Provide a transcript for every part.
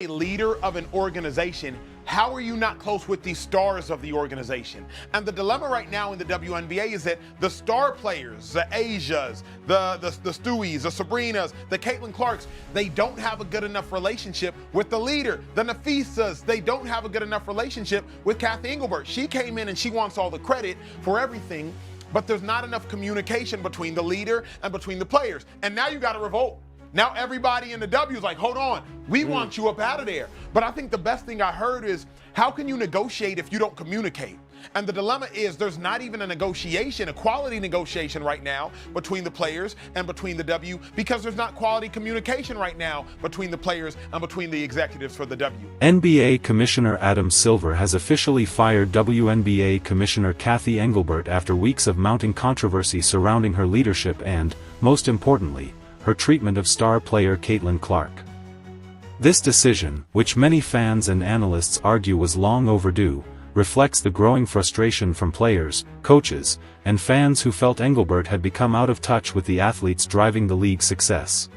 A leader of an organization, how are you not close with the stars of the organization? And the dilemma right now in the WNBA is that the star players, the Asias, the Stewies, the Sabrinas, the Caitlyn Clarks, they don't have a good enough relationship with the leader. The Nafisas, they don't have a good enough relationship with Cathy Engelbert. She came in and she wants all the credit for everything, but there's not enough communication between the leader and between the players. And now you got to revolt. Now everybody in the W is like, hold on, we want you up out of there. But I think the best thing I heard is, how can you negotiate if you don't communicate? And the dilemma is there's not even a negotiation, a quality negotiation right now between the players and between the W, because there's not quality communication right now between the players and between the executives for the W. NBA Commissioner Adam Silver has officially fired WNBA Commissioner Cathy Engelbert after weeks of mounting controversy surrounding her leadership and, most importantly, her treatment of star player Caitlyn Clark. This decision, which many fans and analysts argue was long overdue, reflects the growing frustration from players, coaches, and fans who felt Engelbert had become out of touch with the athletes driving the league's success.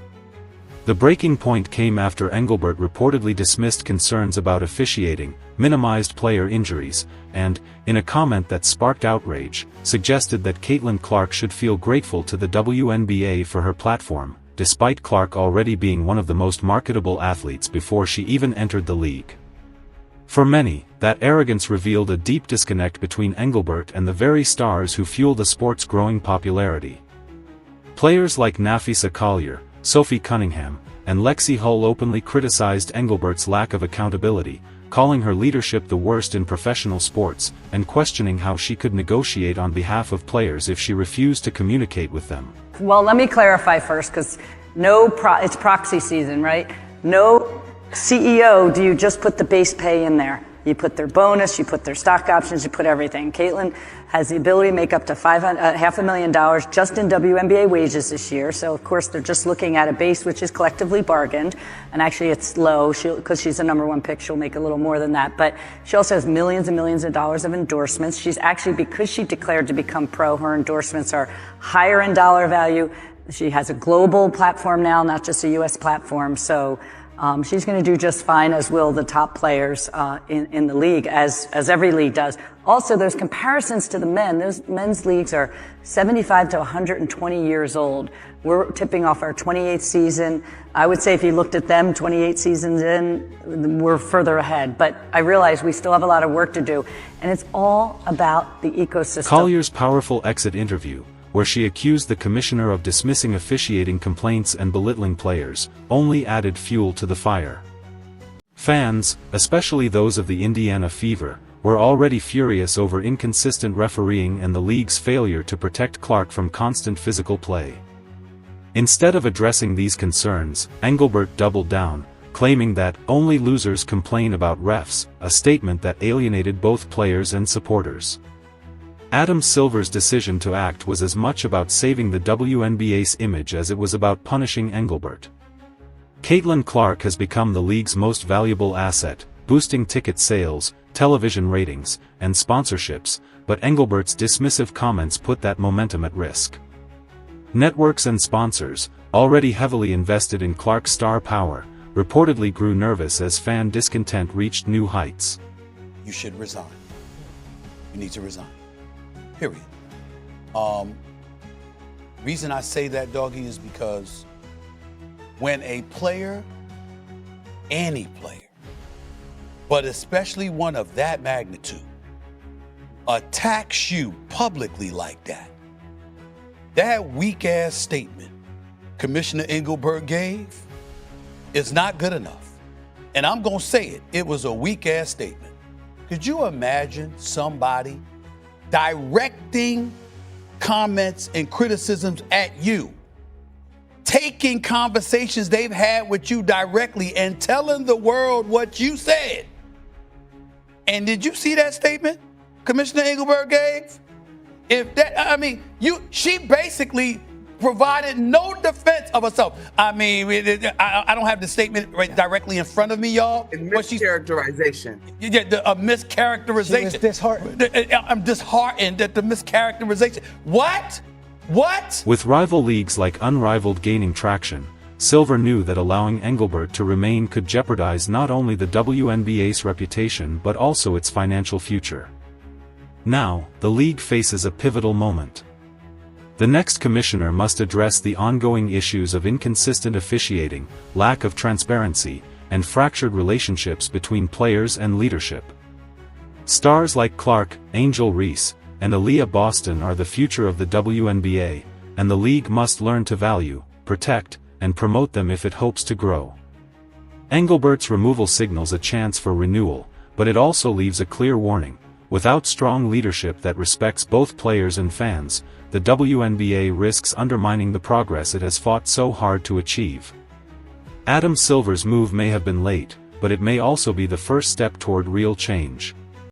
The breaking point came after Engelbert reportedly dismissed concerns about officiating, minimized player injuries, and, in a comment that sparked outrage, suggested that Caitlyn Clark should feel grateful to the WNBA for her platform, despite Clark already being one of the most marketable athletes before she even entered the league. For many, that arrogance revealed a deep disconnect between Engelbert and the very stars who fuel the sport's growing popularity. Players like Nafisa Collier, Sophie Cunningham, and Lexi Hull openly criticized Engelbert's lack of accountability, calling her leadership the worst in professional sports, and questioning how she could negotiate on behalf of players if she refused to communicate with them. Well, let me clarify first, because it's proxy season, right? No CEO do you just put the base pay in there. You put their bonus, you put their stock options, you put everything. Caitlyn has the ability to make up to $500,000 just in WNBA wages this year. So, of course, they're just looking at a base which is collectively bargained. And actually, it's low because she's the #1 pick. She'll make a little more than that. But she also has millions and millions of dollars of endorsements. She's actually, because she declared to become pro, her endorsements are higher in dollar value. She has a global platform now, not just a U.S. platform. So she's going to do just fine, as will the top players in the league, as every league does. Also, there's comparisons to the men. Those men's leagues are 75 to 120 years old. We're tipping off our 28th season. I would say if you looked at them 28 seasons in, we're further ahead. But I realize we still have a lot of work to do. And it's all about the ecosystem. Collier's powerful exit interview, where she accused the commissioner of dismissing officiating complaints and belittling players, only added fuel to the fire. Fans, especially those of the Indiana Fever, were already furious over inconsistent refereeing and the league's failure to protect Clark from constant physical play. Instead of addressing these concerns, Engelbert doubled down, claiming that only losers complain about refs, a statement that alienated both players and supporters. Adam Silver's decision to act was as much about saving the WNBA's image as it was about punishing Engelbert. Caitlyn Clark has become the league's most valuable asset, boosting ticket sales, television ratings, and sponsorships, but Engelbert's dismissive comments put that momentum at risk. Networks and sponsors, already heavily invested in Clark's star power, reportedly grew nervous as fan discontent reached new heights. You should resign. You need to resign. Period. Reason I say that, doggy, is because when a player, any player, but especially one of that magnitude, attacks you publicly like that, that weak-ass statement Commissioner Engelbert gave is not good enough. And I'm gonna say it, it was a weak-ass statement. Could you imagine somebody directing comments and criticisms at you, taking conversations they've had with you directly and telling the world what you said? And did you see that statement Commissioner Engelbert gave? She basically provided no defense of herself. I don't have the statement right directly in front of me, y'all. Mischaracterization. A mischaracterization. She was disheartened. I'm disheartened at the mischaracterization. What? With rival leagues like Unrivaled gaining traction, Silver knew that allowing Engelbert to remain could jeopardize not only the WNBA's reputation but also its financial future. Now, the league faces a pivotal moment. The next commissioner must address the ongoing issues of inconsistent officiating, lack of transparency, and fractured relationships between players and leadership. Stars like Clark, Angel Reese, and Aaliyah Boston are the future of the WNBA, and the league must learn to value, protect, and promote them if it hopes to grow. Engelbert's removal signals a chance for renewal, but it also leaves a clear warning. Without strong leadership that respects both players and fans, the WNBA risks undermining the progress it has fought so hard to achieve. Adam Silver's move may have been late, but it may also be the first step toward real change.